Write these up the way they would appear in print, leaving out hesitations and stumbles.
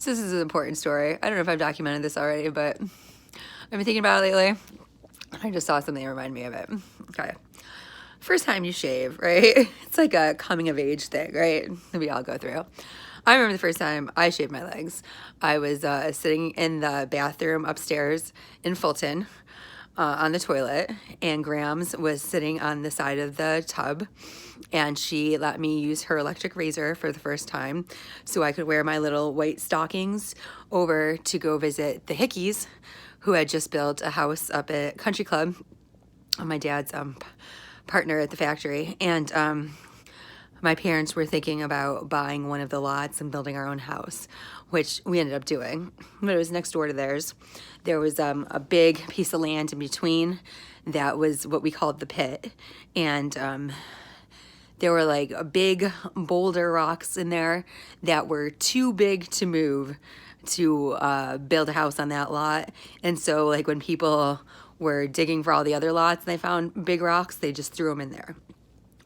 So this is an important story. I don't know if I've documented this already, but I've been thinking about it lately. I just saw something that reminded me of it. Okay. First time you shave, right? It's like a coming of age thing, right? That we all go through. I remember the first time I shaved my legs. I was sitting in the bathroom upstairs in Fulton on the toilet, and Grams was sitting on the side of the tub, and she let me use her electric razor for the first time so I could wear my little white stockings over to go visit the Hickeys, who had just built a house up at Country Club, my dad's partner at the factory. And my parents were thinking about buying one of the lots and building our own house, which we ended up doing. But it was next door to theirs. There was a big piece of land in between that was what we called the pit. And there were like big boulder rocks in there that were too big to move to build a house on that lot. And so like when people were digging for all the other lots and they found big rocks, they just threw them in there.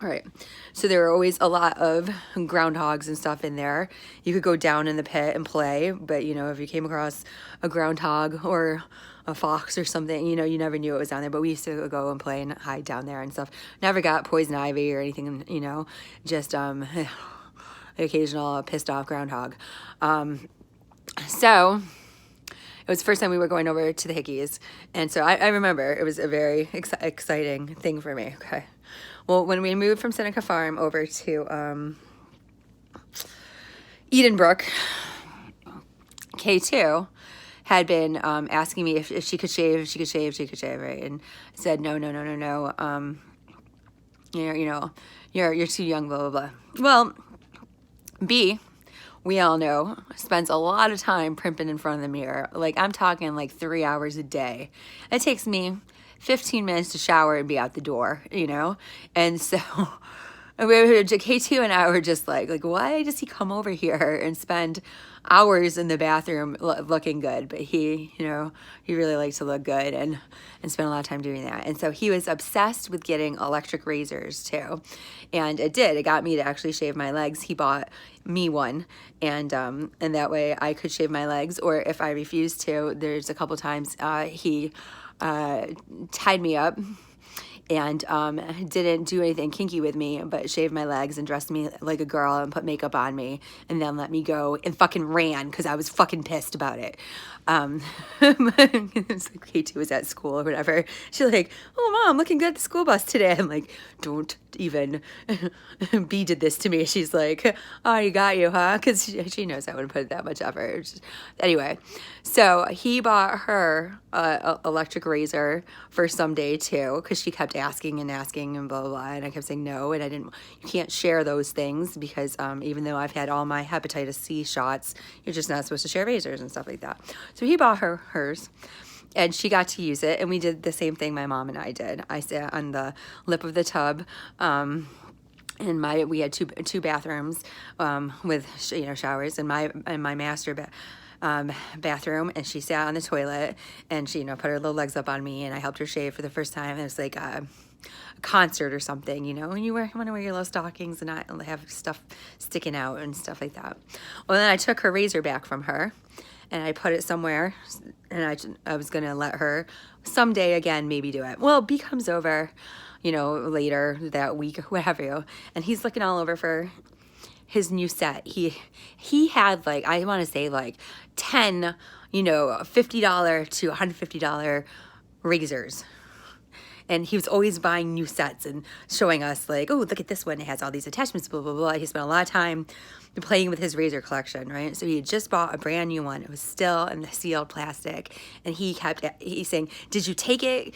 All right, so there were always a lot of groundhogs and stuff in there. You could go down in the pit and play, but you know, if you came across a groundhog or a fox or something, you know, you never knew it was down there. But we used to go and play and hide down there and stuff. Never got poison ivy or anything, you know, just occasional pissed off groundhog. So it was the first time we were going over to the Hickeys, and so I remember it was a very exciting thing for me. Okay. Well, when we moved from Seneca Farm over to Edenbrook, K2 had been asking me if she could shave, right? And I said, no. You're too young, blah, blah, blah. Well, B, we all know, spends a lot of time primping in front of the mirror. Like, I'm talking like 3 hours a day. It takes me 15 minutes to shower and be out the door, you know? And so K2 and I were just like, why does he come over here and spend hours in the bathroom looking good? But he, you know, he really likes to look good and spend a lot of time doing that. And so he was obsessed with getting electric razors too. And it got me to actually shave my legs. He bought me one, and that way I could shave my legs, or if I refused to, there's a couple times he tied me up and didn't do anything kinky with me, but shaved my legs and dressed me like a girl and put makeup on me and then let me go and fucking ran because I was fucking pissed about it. It was like K2 was at school or whatever. She's like, oh, Mom, looking good at the school bus today. I'm like, don't even. B did this to me. She's like, oh, you got you, huh? Because she knows I wouldn't put that much effort. Anyway, so he bought her electric razor for someday too, because she kept asking and blah, blah, blah. And I kept saying no, and you can't share those things because even though I've had all my hepatitis C shots, you're just not supposed to share razors and stuff like that. So he bought her hers, and she got to use it, and we did the same thing my mom and I did. I sat on the lip of the tub, and we had two bathrooms with showers, and my master bathroom, and she sat on the toilet, and she put her little legs up on me, and I helped her shave for the first time. It was like a concert or something, and you want to wear your little stockings and not have stuff sticking out and stuff like that. Well, then I took her razor back from her, and I put it somewhere, and I was going to let her someday again maybe do it. Well, B comes over, later that week, whatever, and he's looking all over for his new set. He had I want to say 10, $50 to $150 razors. And he was always buying new sets and showing us oh, look at this one. It has all these attachments, blah, blah, blah. He spent a lot of time playing with his razor collection, right? So he had just bought a brand new one. It was still in the sealed plastic. And he's saying, did you take it?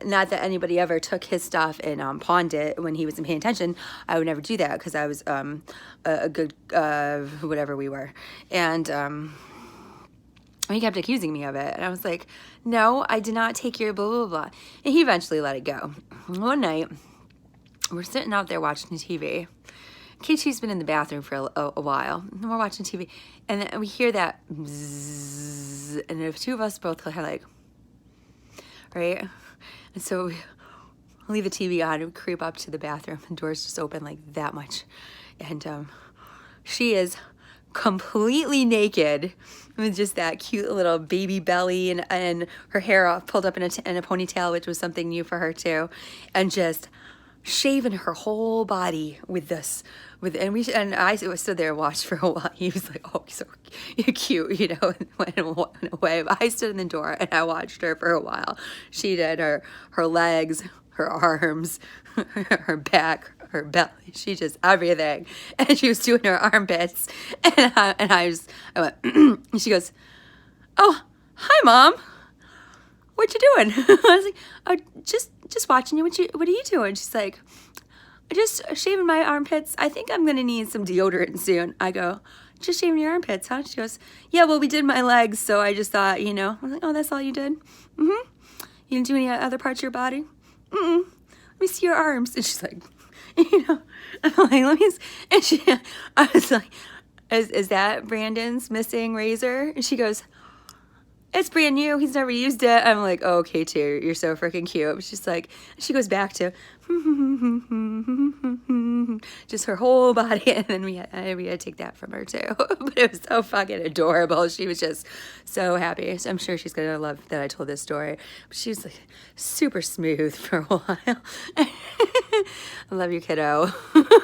Not that anybody ever took his stuff and pawned it when he wasn't paying attention. I would never do that because I was a good, whatever we were. And he kept accusing me of it. And I was like, no, I did not take your blah, blah, blah. And he eventually let it go. One night, we're sitting out there watching TV. K2's been in the bathroom for a while. And we're watching TV. And then we hear that bzzz, and the two of us both are like, right? And so we leave the TV on and creep up to the bathroom. The door's just open like that much. And she is completely naked with just that cute little baby belly and her hair off, pulled up in a ponytail, which was something new for her too, and just shaving her whole body with this. And I stood there and watched for a while. He was like, "Oh, so you're cute," you know, and went away. But I stood in the door and I watched her for a while. She did her legs, her arms, her back, her belly. She just everything, and she was doing her armpits. And I went. And she goes, "Oh, hi, Mom. What you doing?" I was like, "Oh, just watching you. What are you doing?" She's like, "Just shaving my armpits. I think I'm gonna need some deodorant soon." I go, "Just shaving your armpits, huh?" She goes, "Yeah, well, we did my legs, so I just thought, you know." I was like, "Oh, that's all you did? Mm-hmm. You didn't do any other parts of your body? Mm-mm. Let me see your arms." And she's like, you know, I'm like, "Let me," and I was like, is that Brandon's missing razor?" And she goes, "It's brand new. He's never used it." I'm like, "Oh, okay, too. You're so freaking cute." She's like, she goes back to just her whole body, and then we had to take that from her too. But it was so fucking adorable. She was just so happy. So I'm sure she's gonna love that I told this story. But she was like super smooth for a while. I love you, kiddo.